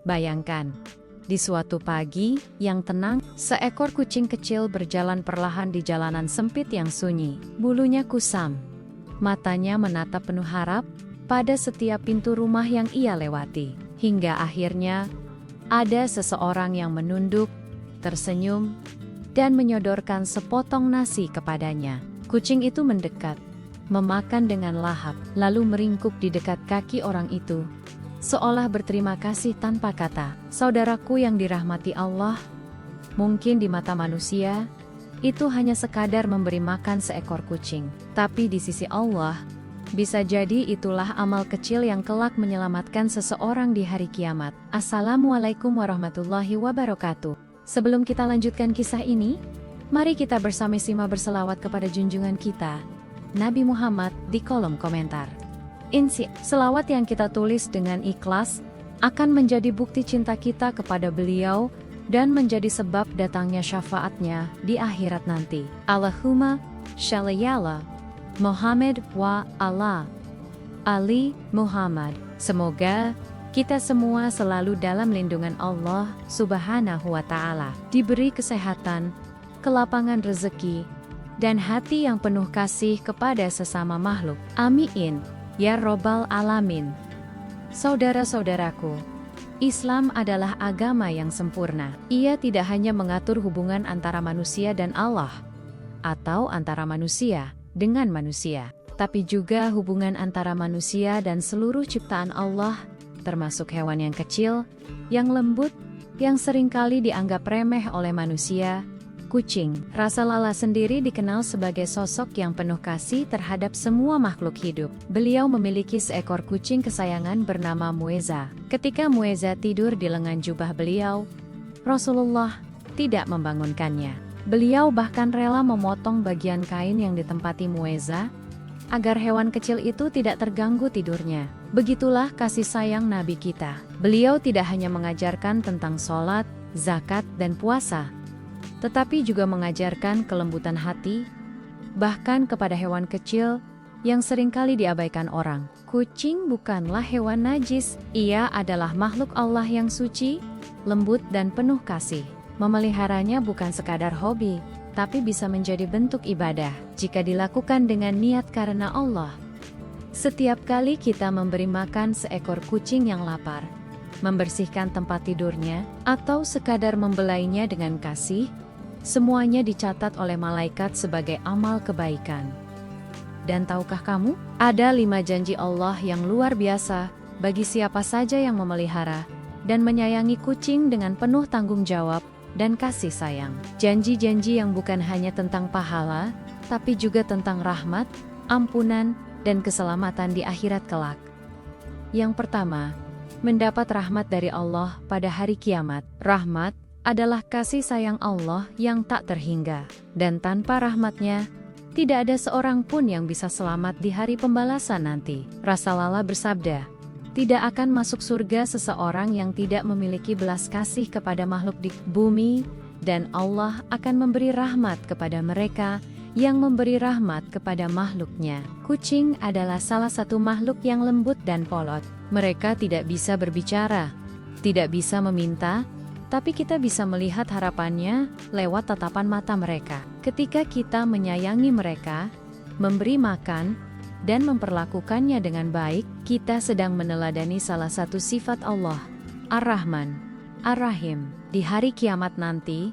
Bayangkan, di suatu pagi yang tenang, seekor kucing kecil berjalan perlahan di jalanan sempit yang sunyi. Bulunya kusam, matanya menatap penuh harap pada setiap pintu rumah yang ia lewati. Hingga akhirnya, ada seseorang yang menunduk, tersenyum, dan menyodorkan sepotong nasi kepadanya. Kucing itu mendekat, memakan dengan lahap, lalu meringkuk di dekat kaki orang itu, seolah berterima kasih tanpa kata. Saudaraku yang dirahmati Allah, mungkin di mata manusia, itu hanya sekadar memberi makan seekor kucing. Tapi di sisi Allah, bisa jadi itulah amal kecil yang kelak menyelamatkan seseorang di hari kiamat. Assalamualaikum warahmatullahi wabarakatuh. Sebelum kita lanjutkan kisah ini, mari kita bersama-sama berselawat kepada junjungan kita, Nabi Muhammad, di kolom komentar. Selawat yang kita tulis dengan ikhlas akan menjadi bukti cinta kita kepada beliau dan menjadi sebab datangnya syafaatnya di akhirat nanti. Allahumma shalli ala Muhammad wa ala Ali Muhammad. Semoga kita semua selalu dalam lindungan Allah Subhanahu wa Ta'ala, diberi kesehatan, kelapangan rezeki, dan hati yang penuh kasih kepada sesama makhluk. Amin, ya Robbal Alamin. Saudara-saudaraku, Islam adalah agama yang sempurna. Ia tidak hanya mengatur hubungan antara manusia dan Allah, atau antara manusia dengan manusia, tapi juga hubungan antara manusia dan seluruh ciptaan Allah, termasuk hewan yang kecil, yang lembut, yang seringkali dianggap remeh oleh manusia, kucing. Rasulullah sendiri dikenal sebagai sosok yang penuh kasih terhadap semua makhluk hidup. Beliau memiliki seekor kucing kesayangan bernama Mueza. Ketika Mueza tidur di lengan jubah beliau, Rasulullah tidak membangunkannya. Beliau bahkan rela memotong bagian kain yang ditempati Mueza, agar hewan kecil itu tidak terganggu tidurnya. Begitulah kasih sayang Nabi kita. Beliau tidak hanya mengajarkan tentang sholat, zakat, dan puasa, tetapi juga mengajarkan kelembutan hati, bahkan kepada hewan kecil yang seringkali diabaikan orang. Kucing bukanlah hewan najis, ia adalah makhluk Allah yang suci, lembut dan penuh kasih. Memeliharanya bukan sekadar hobi, tapi bisa menjadi bentuk ibadah jika dilakukan dengan niat karena Allah. Setiap kali kita memberi makan seekor kucing yang lapar, membersihkan tempat tidurnya, atau sekadar membelainya dengan kasih, semuanya dicatat oleh malaikat sebagai amal kebaikan. Dan tahukah kamu, ada 5 janji Allah yang luar biasa bagi siapa saja yang memelihara dan menyayangi kucing dengan penuh tanggung jawab dan kasih sayang. Janji-janji yang bukan hanya tentang pahala, tapi juga tentang rahmat, ampunan, dan keselamatan di akhirat kelak. Yang pertama, mendapat rahmat dari Allah pada hari kiamat. Rahmat adalah kasih sayang Allah yang tak terhingga, dan tanpa rahmatnya, tidak ada seorang pun yang bisa selamat di hari pembalasan nanti. Rasulullah bersabda, tidak akan masuk surga seseorang yang tidak memiliki belas kasih kepada makhluk di bumi, dan Allah akan memberi rahmat kepada mereka yang memberi rahmat kepada makhluknya. Kucing adalah salah satu makhluk yang lembut dan polot. Mereka tidak bisa berbicara, tidak bisa meminta, tapi kita bisa melihat harapannya lewat tatapan mata mereka. Ketika kita menyayangi mereka, memberi makan, dan memperlakukannya dengan baik, kita sedang meneladani salah satu sifat Allah, Ar-Rahman, Ar-Rahim. Di hari kiamat nanti,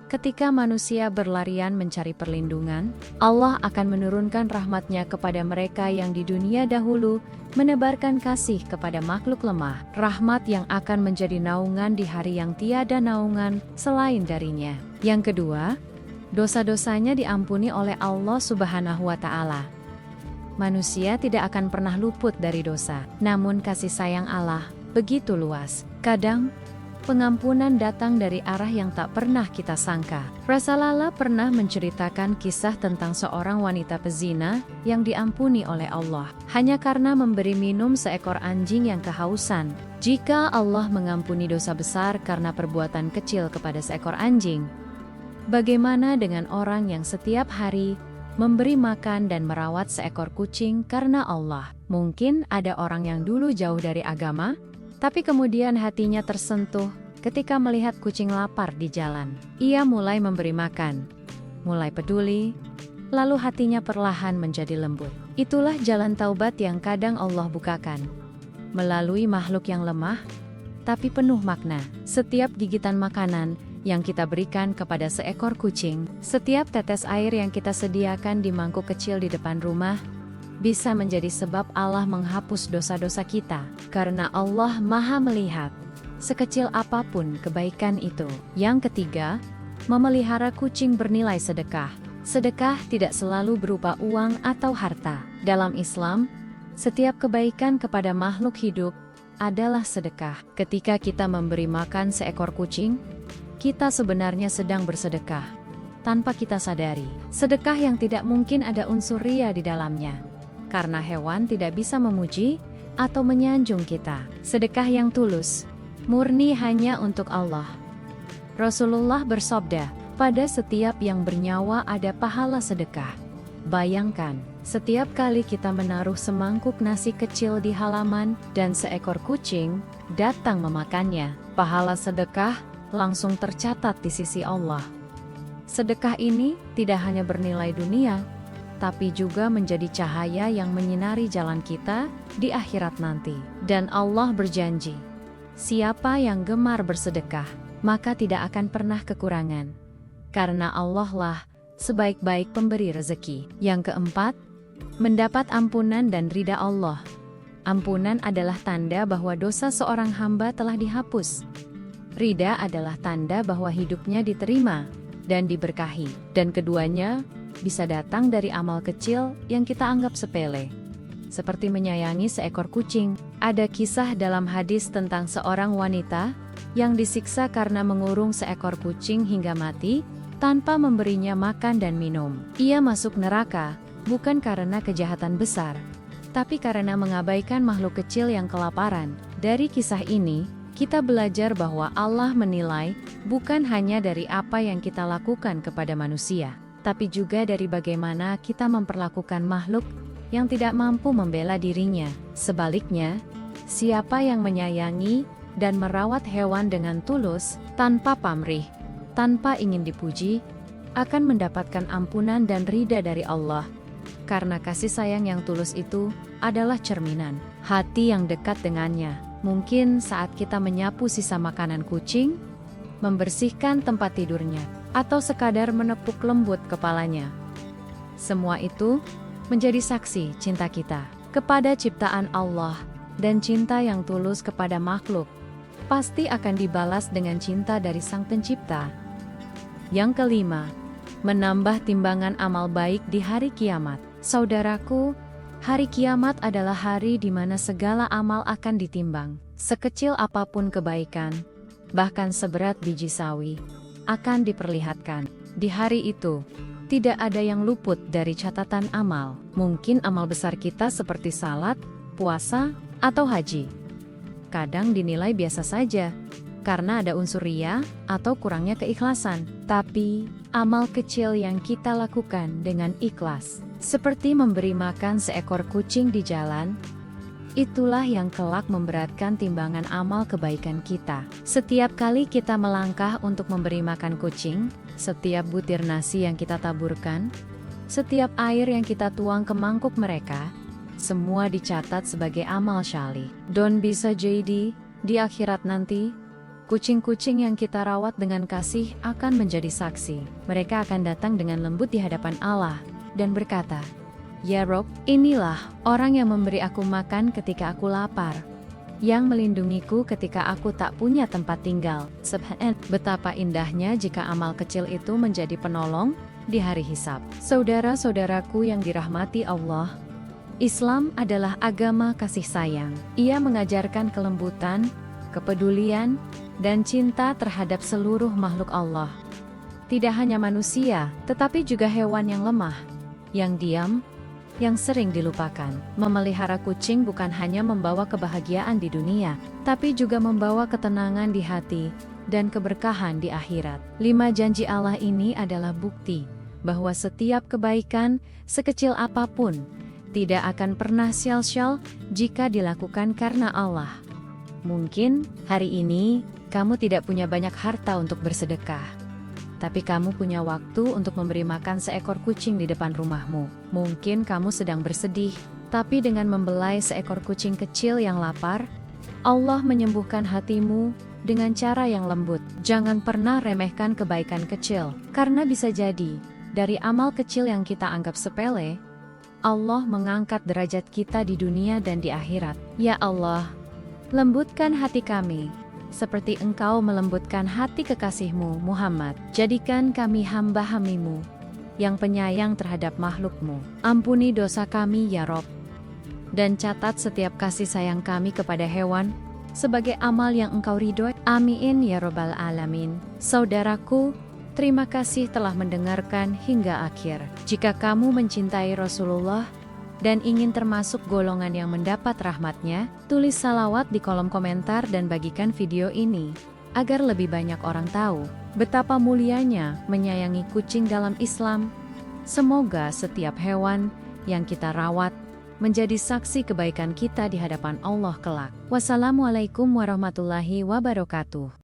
ketika manusia berlarian mencari perlindungan, Allah akan menurunkan rahmatnya kepada mereka yang di dunia dahulu menebarkan kasih kepada makhluk lemah. Rahmat yang akan menjadi naungan di hari yang tiada naungan selain darinya. Yang kedua, dosa-dosanya diampuni oleh Allah Subhanahu wa Ta'ala. Manusia tidak akan pernah luput dari dosa, namun kasih sayang Allah begitu luas. Kadang, pengampunan datang dari arah yang tak pernah kita sangka. Rasulullah pernah menceritakan kisah tentang seorang wanita pezina yang diampuni oleh Allah hanya karena memberi minum seekor anjing yang kehausan. Jika Allah mengampuni dosa besar karena perbuatan kecil kepada seekor anjing, bagaimana dengan orang yang setiap hari memberi makan dan merawat seekor kucing karena Allah? Mungkin ada orang yang dulu jauh dari agama, Tapi kemudian hatinya tersentuh ketika melihat kucing lapar di jalan. Ia mulai memberi makan, mulai peduli, lalu hatinya perlahan menjadi lembut. Itulah jalan taubat yang kadang Allah bukakan melalui makhluk yang lemah, tapi penuh makna. Setiap gigitan makanan yang kita berikan kepada seekor kucing, setiap tetes air yang kita sediakan di mangkuk kecil di depan rumah, bisa menjadi sebab Allah menghapus dosa-dosa kita, karena Allah Maha melihat, sekecil apapun kebaikan itu. Yang ketiga, memelihara kucing bernilai sedekah. Sedekah tidak selalu berupa uang atau harta. Dalam Islam, setiap kebaikan kepada makhluk hidup adalah sedekah. Ketika kita memberi makan seekor kucing, kita sebenarnya sedang bersedekah tanpa kita sadari. Sedekah yang tidak mungkin ada unsur ria di dalamnya, karena hewan tidak bisa memuji atau menyanjung kita. Sedekah yang tulus, murni hanya untuk Allah. Rasulullah bersabda, pada setiap yang bernyawa ada pahala sedekah. Bayangkan, setiap kali kita menaruh semangkuk nasi kecil di halaman dan seekor kucing datang memakannya, pahala sedekah langsung tercatat di sisi Allah. Sedekah ini tidak hanya bernilai dunia, tapi juga menjadi cahaya yang menyinari jalan kita di akhirat nanti. Dan Allah berjanji, siapa yang gemar bersedekah, maka tidak akan pernah kekurangan. Karena Allah lah sebaik-baik pemberi rezeki. Yang keempat, mendapat ampunan dan ridha Allah. Ampunan adalah tanda bahwa dosa seorang hamba telah dihapus. Ridha adalah tanda bahwa hidupnya diterima dan diberkahi. Dan keduanya bisa datang dari amal kecil yang kita anggap sepele, seperti menyayangi seekor kucing. Ada kisah dalam hadis tentang seorang wanita yang disiksa karena mengurung seekor kucing hingga mati tanpa memberinya makan dan minum. Ia masuk neraka bukan karena kejahatan besar, tapi karena mengabaikan makhluk kecil yang kelaparan. Dari kisah ini, kita belajar bahwa Allah menilai bukan hanya dari apa yang kita lakukan kepada manusia, tapi juga dari bagaimana kita memperlakukan makhluk yang tidak mampu membela dirinya. Sebaliknya, siapa yang menyayangi dan merawat hewan dengan tulus, tanpa pamrih, tanpa ingin dipuji, akan mendapatkan ampunan dan ridha dari Allah. Karena kasih sayang yang tulus itu adalah cerminan hati yang dekat dengannya. Mungkin saat kita menyapu sisa makanan kucing, membersihkan tempat tidurnya, atau sekadar menepuk lembut kepalanya. Semua itu menjadi saksi cinta kita kepada ciptaan Allah, dan cinta yang tulus kepada makhluk pasti akan dibalas dengan cinta dari Sang Pencipta. Yang kelima, menambah timbangan amal baik di hari kiamat. Saudaraku, hari kiamat adalah hari di mana segala amal akan ditimbang. Sekecil apapun kebaikan, bahkan seberat biji sawi, akan diperlihatkan. Di hari itu, tidak ada yang luput dari catatan amal. Mungkin amal besar kita seperti salat, puasa, atau haji kadang dinilai biasa saja, karena ada unsur ria atau kurangnya keikhlasan. Tapi, amal kecil yang kita lakukan dengan ikhlas, seperti memberi makan seekor kucing di jalan, itulah yang kelak memberatkan timbangan amal kebaikan kita. Setiap kali kita melangkah untuk memberi makan kucing, setiap butir nasi yang kita taburkan, setiap air yang kita tuang ke mangkuk mereka, semua dicatat sebagai amal syalih. Don bisa jadi, di akhirat nanti, kucing-kucing yang kita rawat dengan kasih akan menjadi saksi. Mereka akan datang dengan lembut di hadapan Allah, dan berkata, "Ya Rob, inilah orang yang memberi aku makan ketika aku lapar, yang melindungiku ketika aku tak punya tempat tinggal." Betapa indahnya jika amal kecil itu menjadi penolong di hari hisab. Saudara-saudaraku yang dirahmati Allah, Islam adalah agama kasih sayang. Ia mengajarkan kelembutan, kepedulian, dan cinta terhadap seluruh makhluk Allah. Tidak hanya manusia, tetapi juga hewan yang lemah, yang diam, yang sering dilupakan. Memelihara kucing bukan hanya membawa kebahagiaan di dunia, tapi juga membawa ketenangan di hati dan keberkahan di akhirat. 5 janji Allah ini adalah bukti bahwa setiap kebaikan, sekecil apapun, tidak akan pernah sia-sia jika dilakukan karena Allah. Mungkin hari ini kamu tidak punya banyak harta untuk bersedekah, tapi kamu punya waktu untuk memberi makan seekor kucing di depan rumahmu. Mungkin kamu sedang bersedih, tapi dengan membelai seekor kucing kecil yang lapar, Allah menyembuhkan hatimu dengan cara yang lembut. Jangan pernah remehkan kebaikan kecil, karena bisa jadi dari amal kecil yang kita anggap sepele, Allah mengangkat derajat kita di dunia dan di akhirat. Ya Allah, lembutkan hati kami, seperti Engkau melembutkan hati kekasihmu Muhammad. Jadikan kami hamba-hamimu yang penyayang terhadap makhlukmu. Ampuni dosa kami ya Rob, dan catat setiap kasih sayang kami kepada hewan sebagai amal yang Engkau ridhoi. Amin ya Robbal Alamin. Saudaraku, terima kasih telah mendengarkan hingga akhir. Jika kamu mencintai Rasulullah dan ingin termasuk golongan yang mendapat rahmatnya, tulis salawat di kolom komentar dan bagikan video ini, agar lebih banyak orang tahu betapa mulianya menyayangi kucing dalam Islam. Semoga setiap hewan yang kita rawat menjadi saksi kebaikan kita di hadapan Allah kelak. Wassalamualaikum warahmatullahi wabarakatuh.